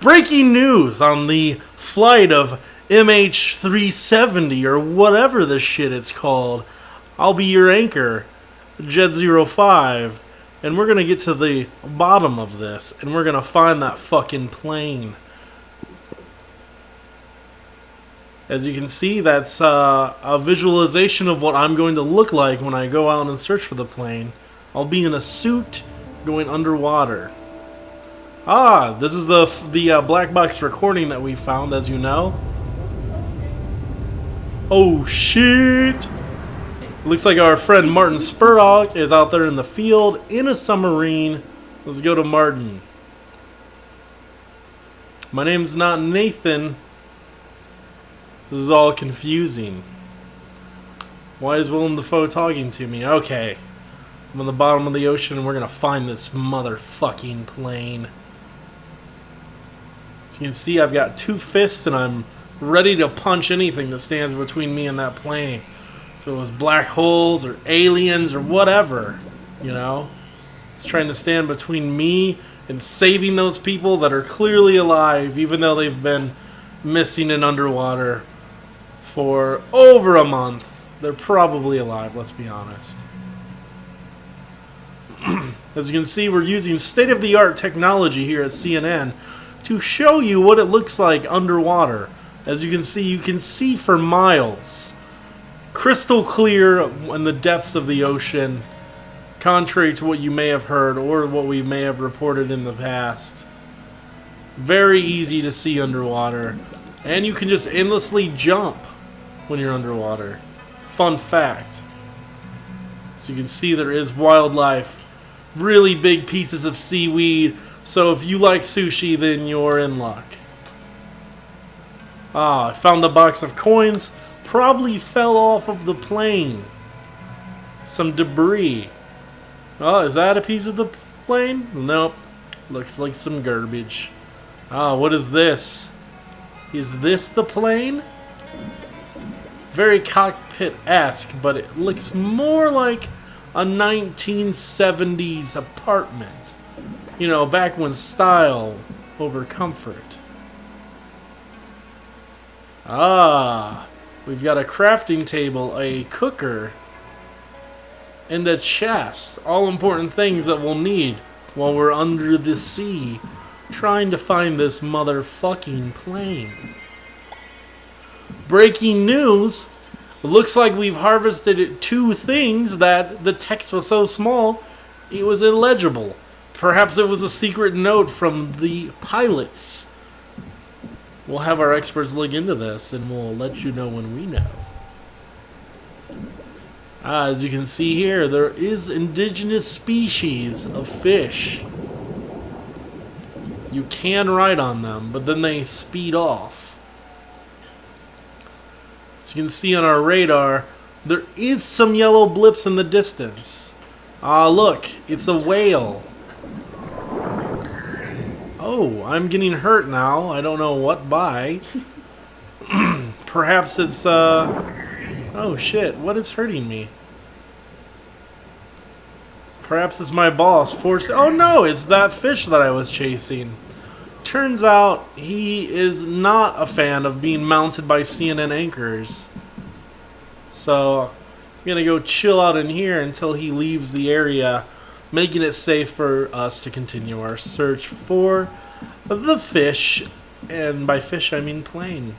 Breaking news on the flight of MH370 or whatever the shit it's called. I'll be your anchor, Jet05, and we're going to get to the bottom of this, and we're going to find that fucking plane. As you can see, that's a visualization of what I'm going to look like when I go out and search for the plane. I'll be in a suit going underwater. Ah, this is the black box recording that we found, as you know. Oh shit! Looks like our friend Martin Spurlock is out there in the field in a submarine. Let's go to Martin. My name's not Nathan. This is all confusing. Why is Willem Dafoe talking to me? Okay. I'm on the bottom of the ocean and we're gonna find this motherfucking plane. As you can see, I've got two fists and I'm ready to punch anything that stands between me and that plane. If it was black holes or aliens or whatever, you know. It's trying to stand between me and saving those people that are clearly alive, even though they've been missing and underwater for over a month. They're probably alive, let's be honest. As you can see, we're using state-of-the-art technology here at CNN to show you what it looks like underwater. As you can see for miles. Crystal clear in the depths of the ocean, contrary to what you may have heard or what we may have reported in the past. Very easy to see underwater. And you can just endlessly jump when you're underwater. Fun fact. So you can see there is wildlife. Really big pieces of seaweed. So if you like sushi, then you're in luck. Ah, I found a box of coins. Probably fell off of the plane. Some debris. Oh, is that a piece of the plane? Nope. Looks like some garbage. Ah, what is this? Is this the plane? Very cockpit-esque, but it looks more like a 1970s apartment. You know, back when style over comfort. Ah, we've got a crafting table, a cooker, and a chest. All important things that we'll need while we're under the sea trying to find this motherfucking plane. Breaking news. Looks like we've harvested two things that the text was so small it was illegible. Perhaps it was a secret note from the pilots. We'll have our experts look into this and we'll let you know when we know. As you can see here, there is indigenous species of fish. You can ride on them, but then they speed off. As you can see on our radar, there is some yellow blips in the distance. Ah, look, it's a whale. Oh, I'm getting hurt now. I don't know what by. Perhaps it's, oh shit, what is hurting me? Perhaps it's my boss forcing... Oh no, it's that fish that I was chasing. Turns out he is not a fan of being mounted by CNN anchors. So I'm gonna go chill out in here until he leaves the area, making it safe for us to continue our search for the fish. And by fish I mean plane.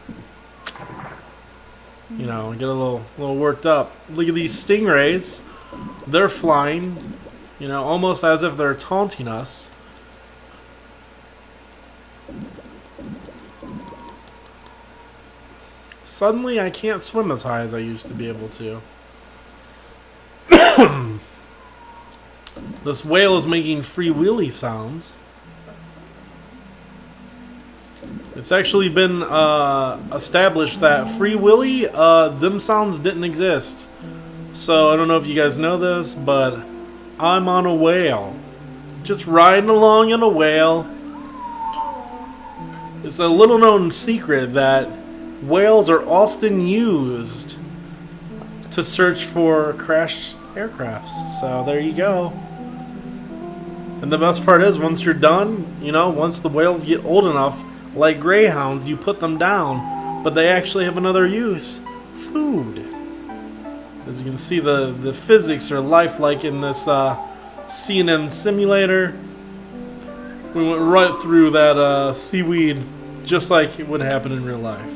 You know, get a little worked up. Look at these stingrays. They're flying, you know, almost as if they're taunting us. Suddenly I can't swim as high as I used to be able to. This whale is making free willy sounds. It's actually been established that free willy, them sounds didn't exist. So I don't know if you guys know this, but I'm on a whale. Just riding along on a whale. It's a little known secret that whales are often used to search for crashed aircrafts. So there you go. And the best part is, once you're done, you know, once the whales get old enough, like greyhounds, you put them down, but they actually have another use: food. As you can see, the physics are lifelike in this CNN simulator. We went right through that seaweed, just like it would happen in real life.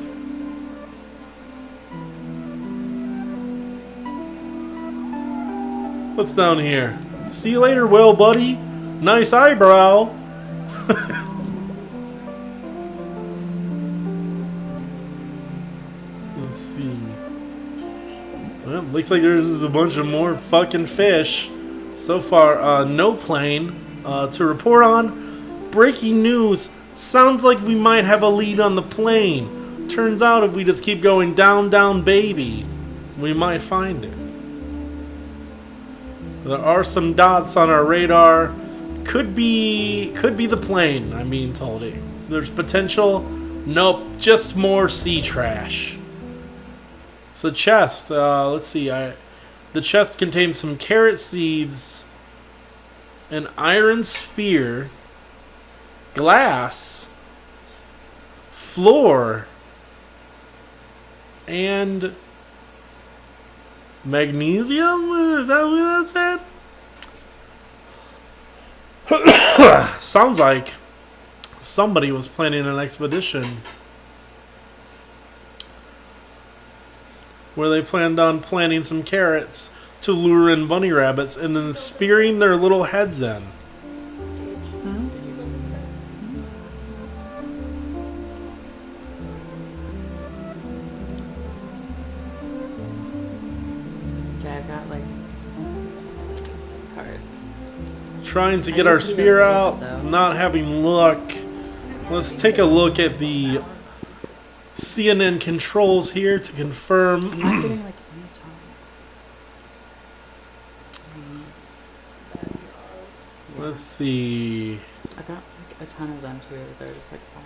What's down here? See you later, whale buddy. Nice eyebrow. Let's see. Well, looks like there's a bunch of more fucking fish. So far, no plane to report on. Breaking news. Sounds like we might have a lead on the plane. Turns out if we just keep going down, down, baby, we might find it. There are some dots on our radar. Could be the plane, I'm being told. There's potential. Nope, just more sea trash. It's a chest. Let's see. The chest contains some carrot seeds, an iron spear, glass, floor, and magnesium? Is that what that said? Sounds like somebody was planning an expedition where they planned on planting some carrots to lure in bunny rabbits and then spearing their little heads in. Trying to get our spear out, not having luck. Let's take a look at the CNN controls here to confirm. I'm not getting like any tonics. Let's see. I got like a ton of them too. They're just like all.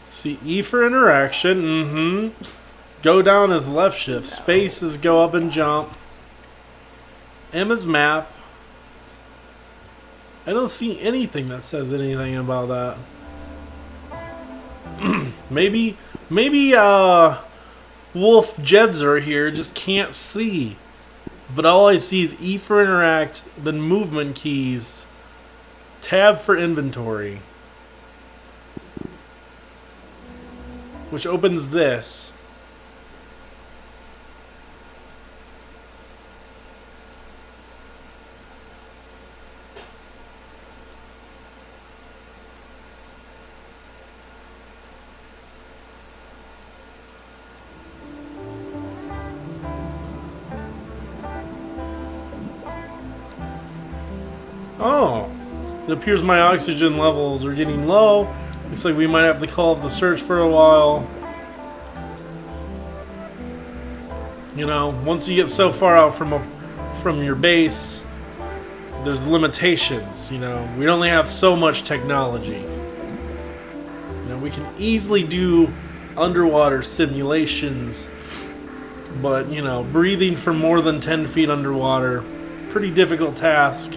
See, E for interaction. Go down is left shift. Space is go up and jump. M is map. I don't see anything that says anything about that. maybe Wolf Jedzer here just can't see. But all I see is E for interact, then movement keys, tab for inventory, which opens this. Oh, it appears my oxygen levels are getting low. Looks like we might have to call off the search for a while. You know, once you get so far out from your base, there's limitations. You know, we only have so much technology. You know, we can easily do underwater simulations, but you know, breathing for more than 10 feet underwater, pretty difficult task.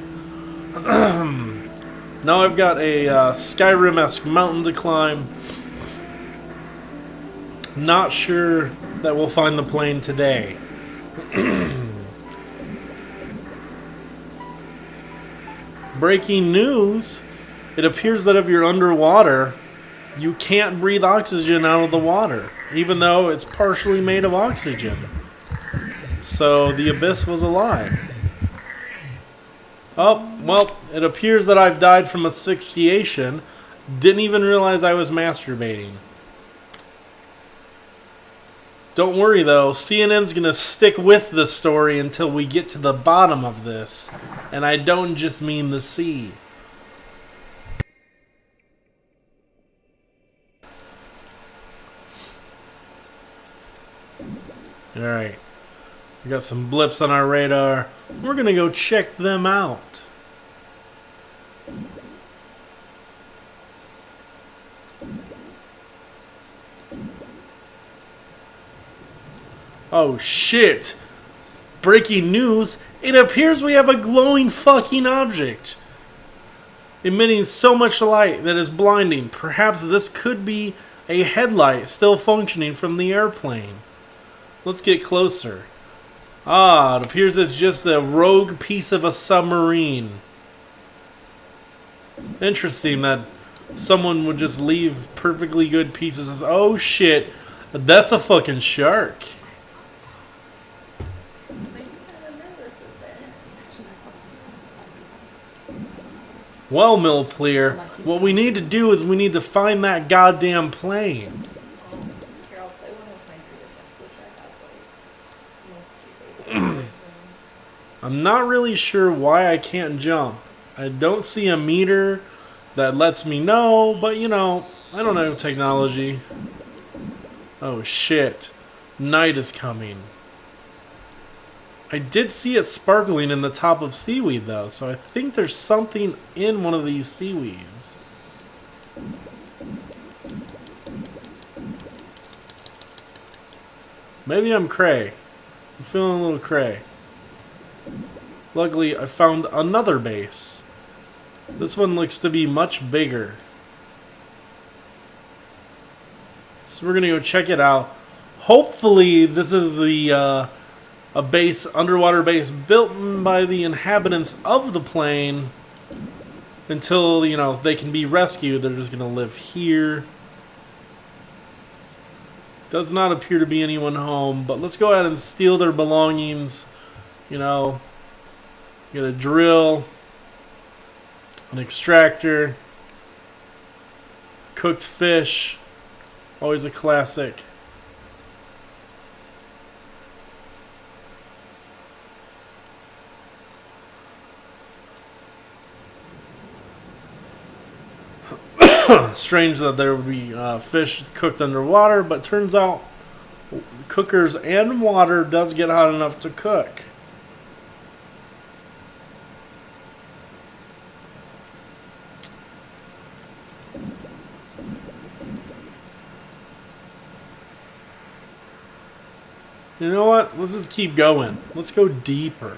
Now I've got a Skyrim-esque mountain to climb. Not sure that we'll find the plane today. Breaking news. It appears that if you're underwater, you can't breathe oxygen out of the water, even though it's partially made of oxygen. So the abyss was a lie. Oh, well, it appears that I've died from asphyxiation. Didn't even realize I was masturbating. Don't worry, though. CNN's going to stick with the story until we get to the bottom of this. And I don't just mean the sea. Alright. We got some blips on our radar. We're going to go check them out. Oh shit! Breaking news, it appears we have a glowing fucking object, emitting so much light that is blinding. Perhaps this could be a headlight still functioning from the airplane. Let's get closer. Ah, it appears it's just a rogue piece of a submarine. Interesting that someone would just leave perfectly good pieces of... Oh shit, that's a fucking shark. Well, Millclear, what we need to do is we need to find that goddamn plane. I'm not really sure why I can't jump. I don't see a meter that lets me know, but you know, I don't know technology. Oh shit. Night is coming. I did see it sparkling in the top of seaweed though, so I think there's something in one of these seaweeds. Maybe I'm cray. I'm feeling a little cray. Luckily, I found another base. This one looks to be much bigger. So we're gonna go check it out. Hopefully, this is the a base, underwater base built by the inhabitants of the plane until, you know, they can be rescued. They're just gonna live here. Does not appear to be anyone home, but let's go ahead and steal their belongings. You know, get a drill, an extractor, cooked fish, always a classic. Strange that there would be fish cooked underwater, but turns out cookers and water does get hot enough to cook. You know what? Let's just keep going. Let's go deeper.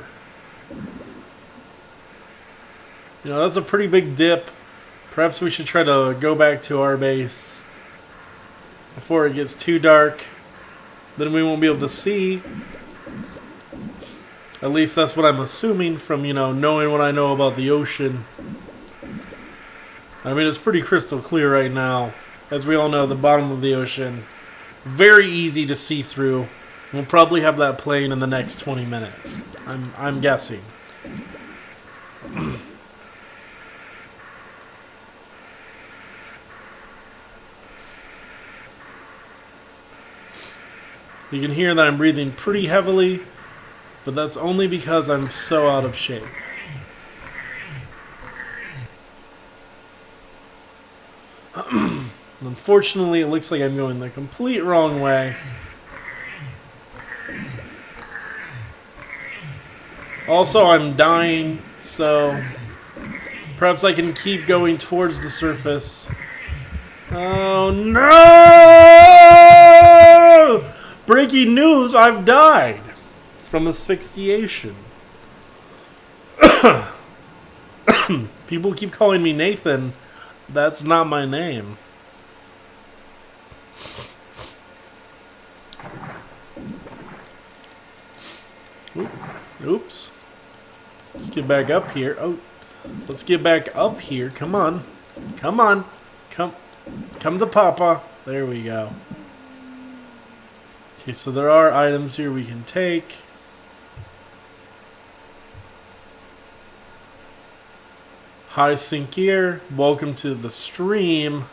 You know, that's a pretty big dip. Perhaps we should try to go back to our base before it gets too dark. Then we won't be able to see. At least that's what I'm assuming from, you know, knowing what I know about the ocean. I mean, it's pretty crystal clear right now. As we all know, the bottom of the ocean, very easy to see through. We'll probably have that plane in the next 20 minutes. I'm guessing. You can hear that I'm breathing pretty heavily, but that's only because I'm so out of shape. Unfortunately, it looks like I'm going the complete wrong way. Also, I'm dying, so perhaps I can keep going towards the surface. Oh no! Breaking news, I've died from asphyxiation. People keep calling me Nathan. That's not my name. Oops. Let's get back up here. Oh, let's get back up here. Come on. Come on. Come to Papa. There we go. Okay, so there are items here we can take. Hi, Sinkir. Welcome to the stream.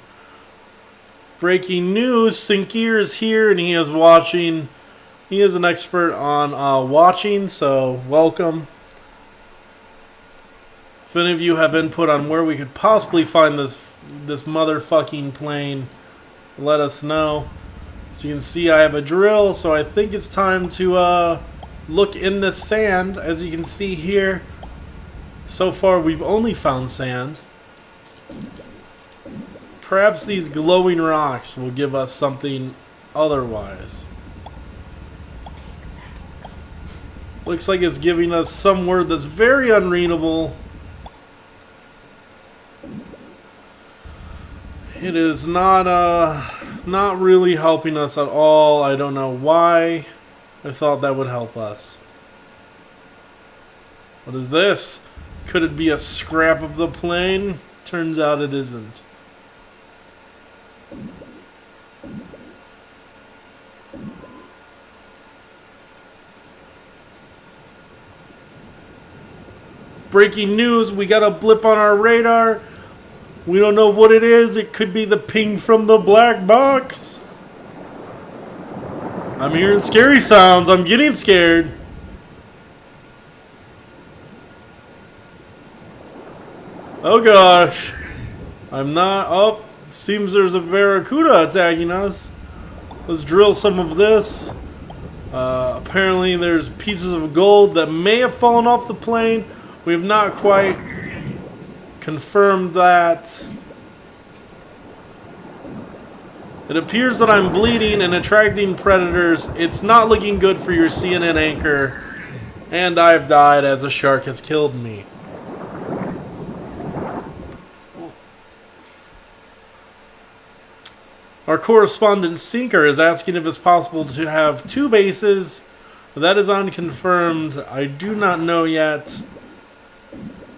Breaking news. Sinkir is here and he is watching. He is an expert on watching, so welcome. If any of you have input on where we could possibly find this motherfucking plane, let us know. So you can see I have a drill, so I think it's time to look in the sand. As you can see here, so far we've only found sand. Perhaps these glowing rocks will give us something otherwise. Looks like it's giving us some word that's very unreadable. It is not really helping us at all. I don't know why. I thought that would help us. What is this? Could it be a scrap of the plane? Turns out it isn't. Breaking news, we got a blip on our radar. We don't know what it is. It could be the ping from the black box. I'm hearing scary sounds. I'm getting scared. Oh gosh. I'm not. Oh, it seems there's a barracuda attacking us. Let's drill some of this. Apparently there's pieces of gold that may have fallen off the plane. We have not quite confirmed that. It appears that I'm bleeding and attracting predators. It's not looking good for your CNN anchor. And I've died as a shark has killed me. Our correspondent Sinker is asking if it's possible to have 2 bases. That is unconfirmed. I do not know yet.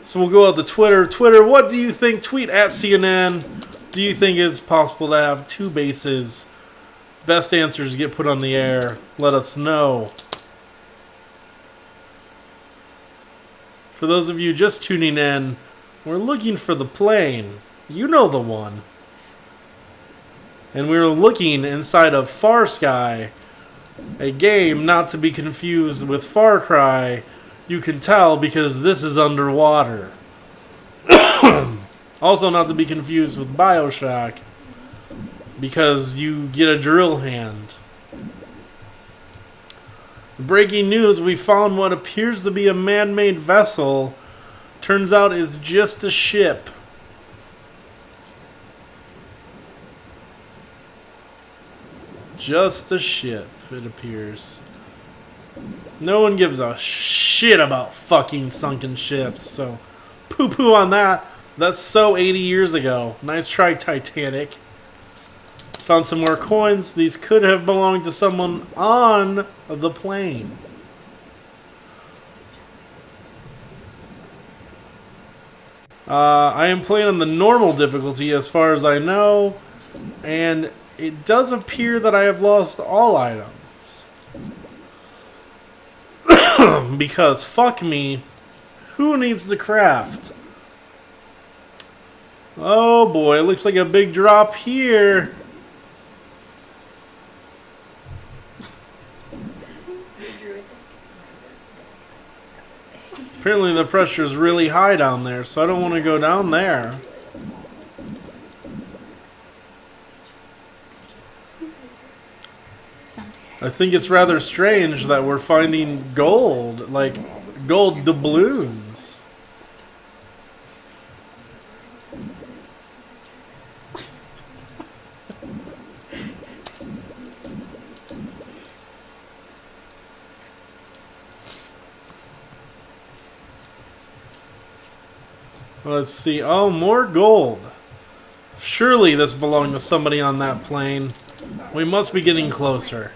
So we'll go out to Twitter. Twitter, what do you think? Tweet at CNN. Do you think it's possible to have 2 bases? Best answers get put on the air. Let us know. For those of you just tuning in, we're looking for the plane. You know the one. And we were looking inside of FarSky, a game not to be confused with Far Cry. You can tell because this is underwater. Also not to be confused with BioShock, because you get a drill hand. Breaking news, we found what appears to be a man-made vessel. Turns out it's just a ship. Just a ship, it appears. No one gives a shit about fucking sunken ships, so poo-poo on that. That's so 80 years ago. Nice try, Titanic. Found some more coins. These could have belonged to someone on the plane. I am playing on the normal difficulty as far as I know, and it does appear that I have lost all items. Because fuck me, who needs to craft? Oh boy, it looks like a big drop here. Apparently the pressure is really high down there, so I don't want to go down there. I think it's rather strange that we're finding gold, like gold doubloons. Let's see. Oh, more gold. Surely this belonged to somebody on that plane. We must be getting closer.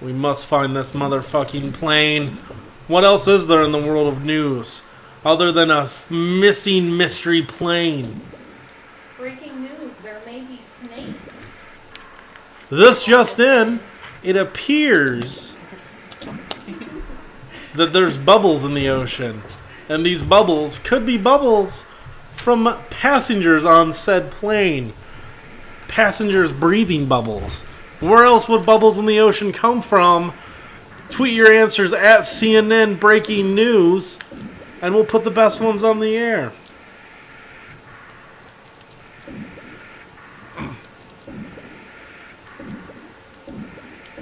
We must find this motherfucking plane. What else is there in the world of news other than a missing mystery plane? Breaking news, there may be snakes. This just in, it appears that there's bubbles in the ocean. And these bubbles could be bubbles from passengers on said plane. Passengers breathing bubbles. Where else would bubbles in the ocean come from? Tweet your answers at CNN Breaking News, and we'll put the best ones on the air.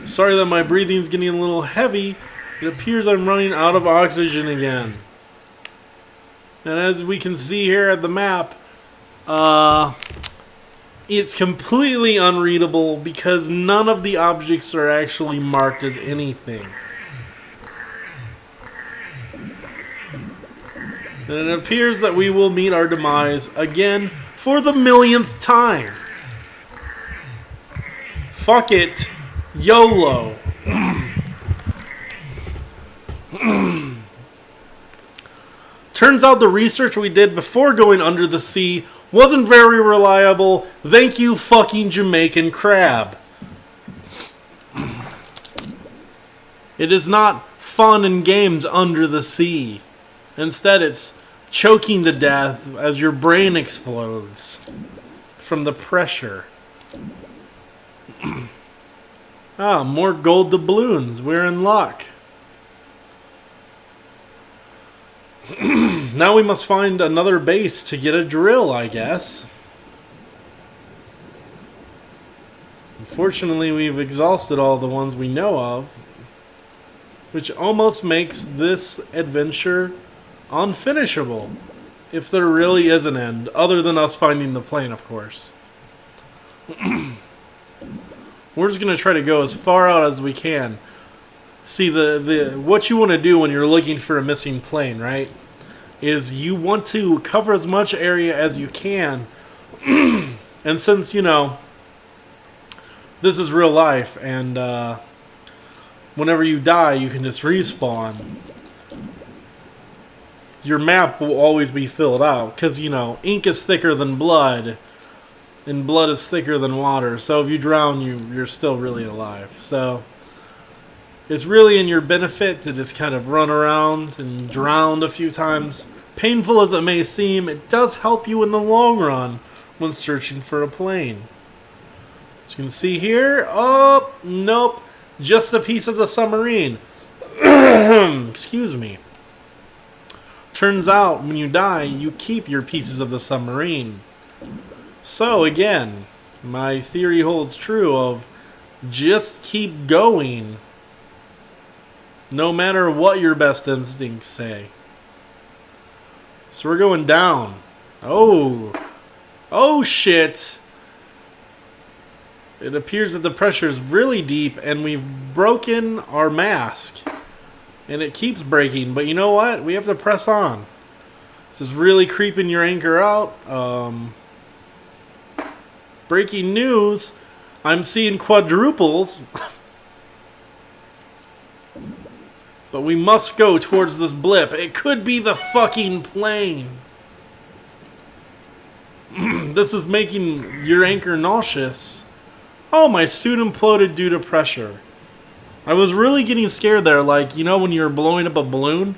Sorry that my breathing's getting a little heavy. It appears I'm running out of oxygen again. And as we can see here at the map, It's completely unreadable because none of the objects are actually marked as anything. And it appears that we will meet our demise again for the millionth time. Fuck it. YOLO. Turns out the research we did before going under the sea wasn't very reliable. Thank you, fucking Jamaican crab. It is not fun and games under the sea. Instead, it's choking to death as your brain explodes from the pressure. More gold doubloons. We're in luck. Now we must find another base to get a drill, I guess. Unfortunately, we've exhausted all the ones we know of, which almost makes this adventure unfinishable, if there really is an end, other than us finding the plane, of course. We're just going to try to go as far out as we can. See, what you want to do when you're looking for a missing plane, right, is you want to cover as much area as you can. And since, you know, this is real life, and whenever you die, you can just respawn, your map will always be filled out. Because, you know, ink is thicker than blood, and blood is thicker than water. So if you drown, you're still really alive. So it's really in your benefit to just kind of run around and drown a few times. Painful as it may seem, it does help you in the long run when searching for a plane. As you can see here, oh, nope, just a piece of the submarine. Excuse me. Turns out, when you die, you keep your pieces of the submarine. So, again, my theory holds true of just keep going, no matter what your best instincts say. So we're going down. Oh shit. It appears that the pressure is really deep and we've broken our mask. And it keeps breaking, but you know what? We have to press on. This is really creeping your anchor out. Breaking news. I'm seeing quadruples. But we must go towards this blip. It could be the fucking plane. This is making your anchor nauseous. Oh, my suit imploded due to pressure. I was really getting scared there. Like, you know when you're blowing up a balloon?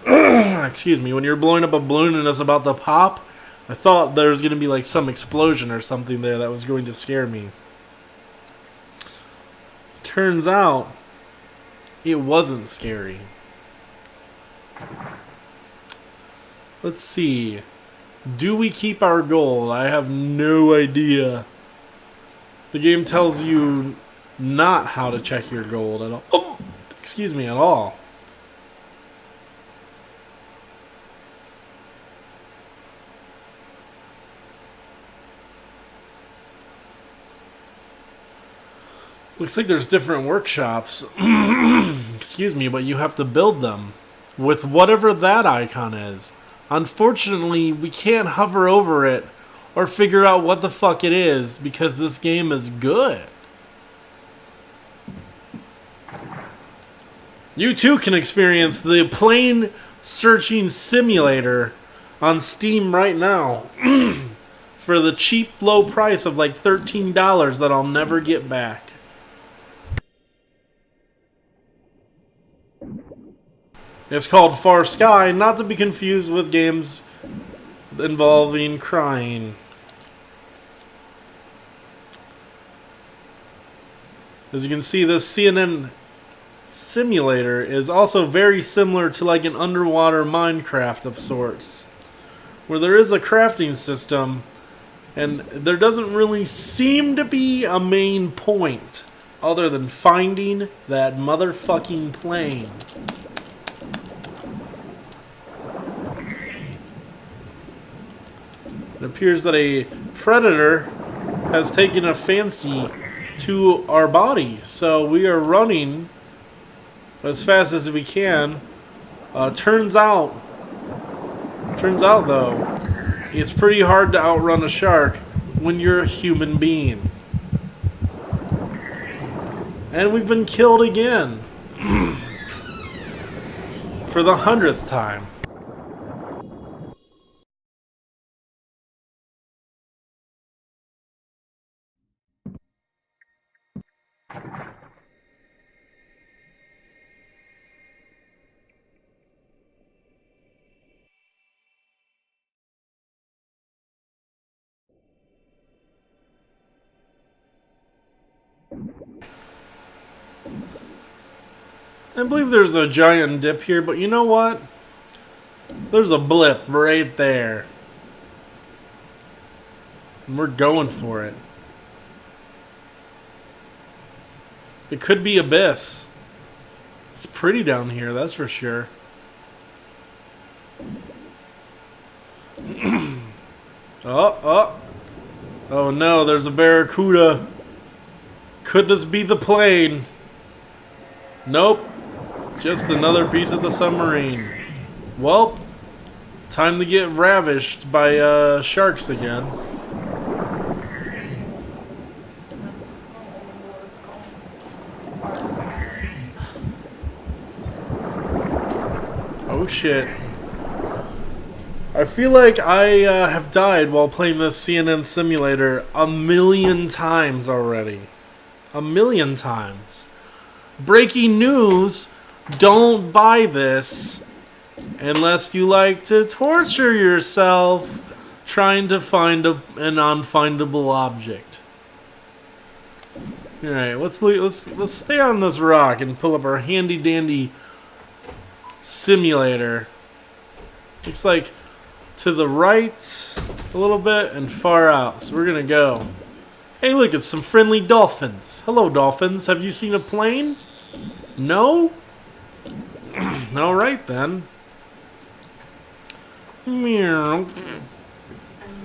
Excuse me. When you're blowing up a balloon and it's about to pop, I thought there was going to be like some explosion or something there that was going to scare me. Turns out it wasn't scary. Let's see. Do we keep our gold? I have no idea. The game tells you not how to check your gold at all. Oh, excuse me, at all. Looks like there's different workshops. Excuse me, but you have to build them with whatever that icon is. Unfortunately, we can't hover over it or figure out what the fuck it is because this game is good. You too can experience the plane searching simulator on Steam right now for the cheap low price of like $13 that I'll never get back. It's called FarSky, not to be confused with games involving crying. As you can see, this CNN simulator is also very similar to like an underwater Minecraft of sorts, where there is a crafting system and there doesn't really seem to be a main point other than finding that motherfucking plane. It appears that a predator has taken a fancy to our body. So we are running as fast as we can. Turns out though, it's pretty hard to outrun a shark when you're a human being. And we've been killed again. For the 100th time. I believe there's a giant dip here, but you know what? There's a blip right there. And we're going for it. It could be Abyss. It's pretty down here, that's for sure. Oh no, there's a barracuda. Could this be the plane? Nope. Just another piece of the submarine. Well, time to get ravished by sharks again. Oh shit. I feel like I have died while playing this CNN simulator 1,000,000 times already. 1,000,000 times. Breaking news, don't buy this unless you like to torture yourself trying to find an unfindable object. Alright, let's stay on this rock and pull up our handy dandy simulator. Looks like to the right a little bit and far out. So we're gonna go. Hey, look, it's some friendly dolphins. Hello, dolphins. Have you seen a plane? No? Alright then. Meow. Are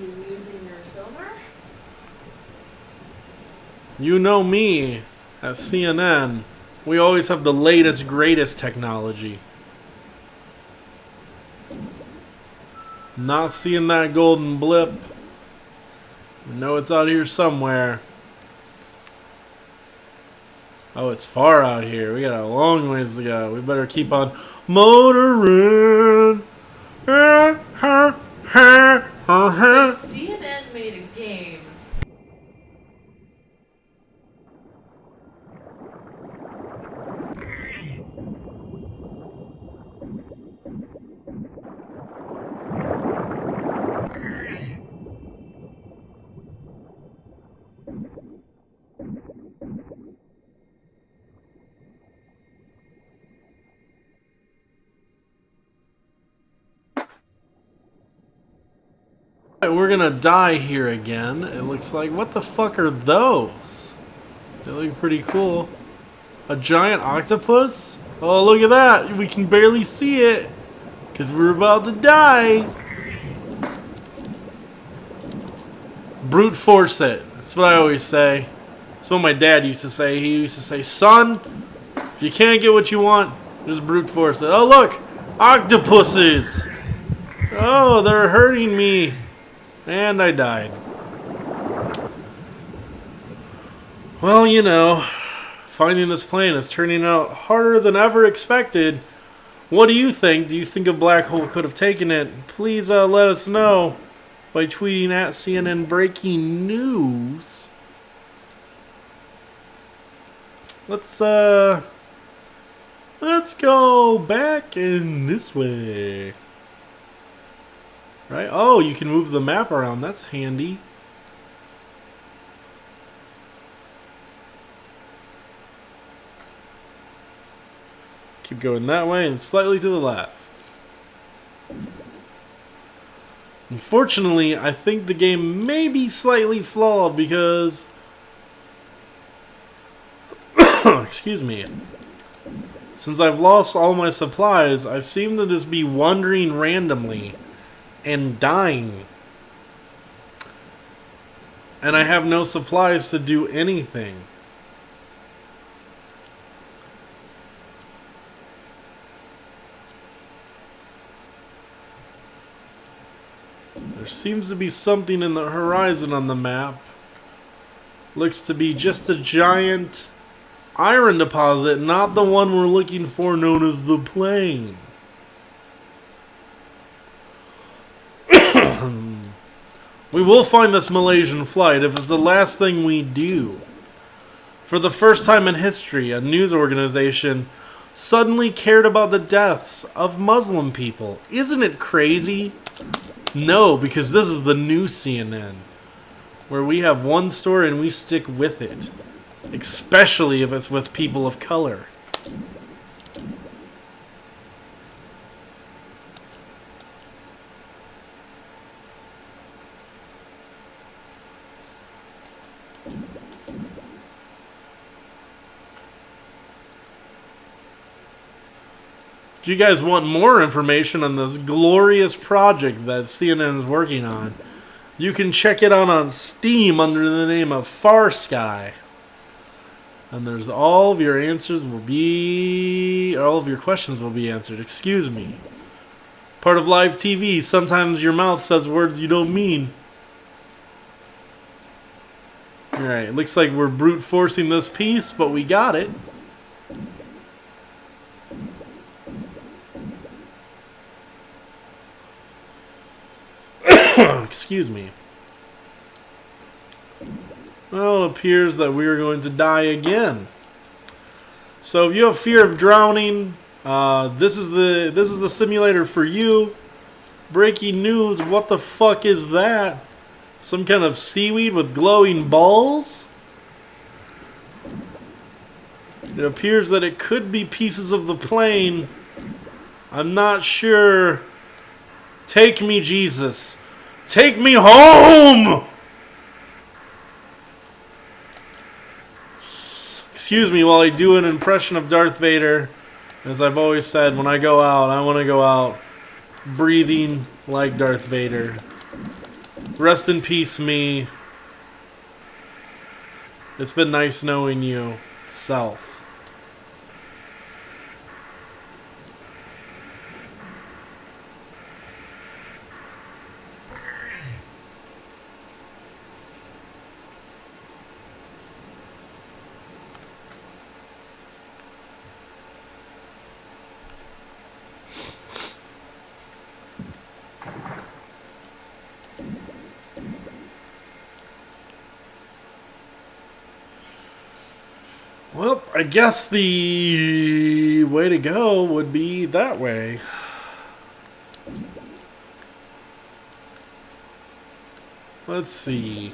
you using your sonar? You know me at CNN. We always have the latest, greatest technology. Not seeing that golden blip. I know it's out here somewhere. Oh, it's far out here. We got a long ways to go. We better keep on motoring. CNN made a game. We're gonna die here again. It looks like. What the fuck are those? They look pretty cool. A giant octopus? Oh, look at that. We can barely see it because we're about to die. Brute force it. That's what I always say. That's what my dad used to say. He used to say, son, if you can't get what you want, just brute force it. Oh, look. Octopuses. Oh, they're hurting me. And I died. Well, you know, finding this plane is turning out harder than ever expected. What do you think? Do you think a black hole could have taken it? Please let us know by tweeting at CNN Breaking News. Let's go back in this way. Right? Oh, you can move the map around. That's handy. Keep going that way and slightly to the left. Unfortunately, I think the game may be slightly flawed because... Excuse me. Since I've lost all my supplies, I've seemed to just be wandering randomly and dying. And I have no supplies to do anything. There seems to be something in the horizon on the map. Looks to be just a giant iron deposit, not the one we're looking for known as the plane. We will find this Malaysian flight if it's the last thing we do. For the first time in history, a news organization suddenly cared about the deaths of Muslim people. Isn't it crazy? No, because this is the new CNN, where we have one story and we stick with it. Especially if it's with people of color. If you guys want more information on this glorious project that CNN is working on, you can check it out on Steam under the name of FarSky. And there's all of your answers will be... all of your questions will be answered. Excuse me. Part of live TV, sometimes your mouth says words you don't mean. Alright, it looks like we're brute forcing this piece, but we got it. Excuse me. Well, it appears that we are going to die again. So if you have fear of drowning, this is the simulator for you. Breaking news, what the fuck is that? Some kind of seaweed with glowing balls? It appears that it could be pieces of the plane. I'm not sure. Take me, Jesus. Take me home! Excuse me while I do an impression of Darth Vader. As I've always said, when I go out, I want to go out breathing like Darth Vader. Rest in peace, me. It's been nice knowing you. Self. Well, I guess the way to go would be that way. Let's see.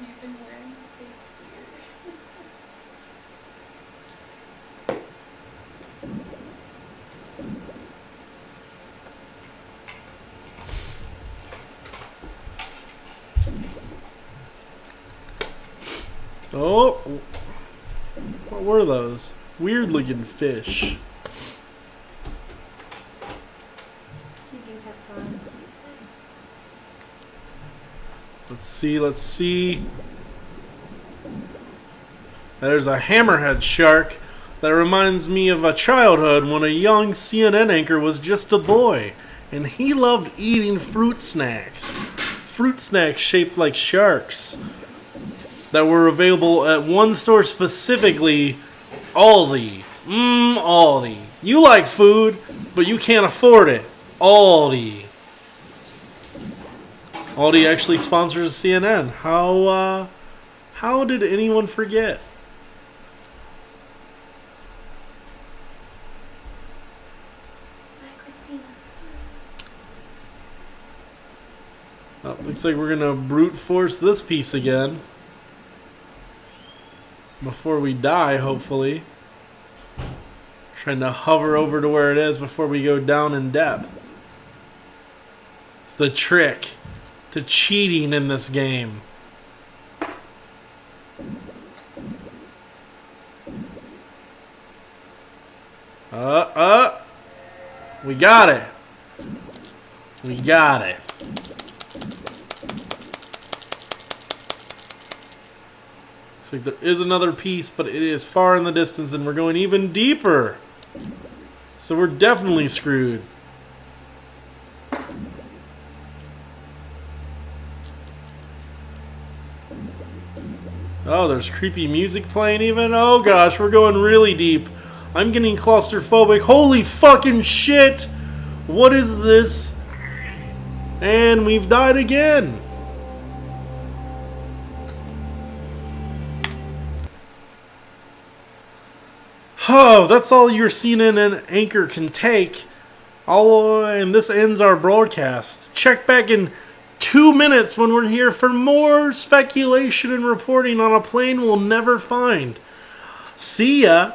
You've been wearing a fake beard. Oh, what were those? Weird looking fish. Did you have fun? Let's see, let's see. There's a hammerhead shark that reminds me of a childhood when a young CNN anchor was just a boy and he loved eating fruit snacks. Fruit snacks shaped like sharks that were available at one store specifically, Aldi. Aldi. You like food, but you can't afford it. Aldi. Aldi actually sponsors CNN. How did anyone forget? Hi, Christina. Oh, looks like we're gonna brute force this piece again. Before we die, hopefully. Trying to hover over to where it is before we go down in depth. It's the trick to cheating in this game. We got it. We got it. Looks like there is another piece, but it is far in the distance, and we're going even deeper. So we're definitely screwed. Oh, there's creepy music playing even? Oh gosh, we're going really deep. I'm getting claustrophobic. Holy fucking shit! What is this? And we've died again. Oh, that's all your CNN anchor can take. And this ends our broadcast. Check back in 2 minutes when we're here for more speculation and reporting on a plane we'll never find. See ya!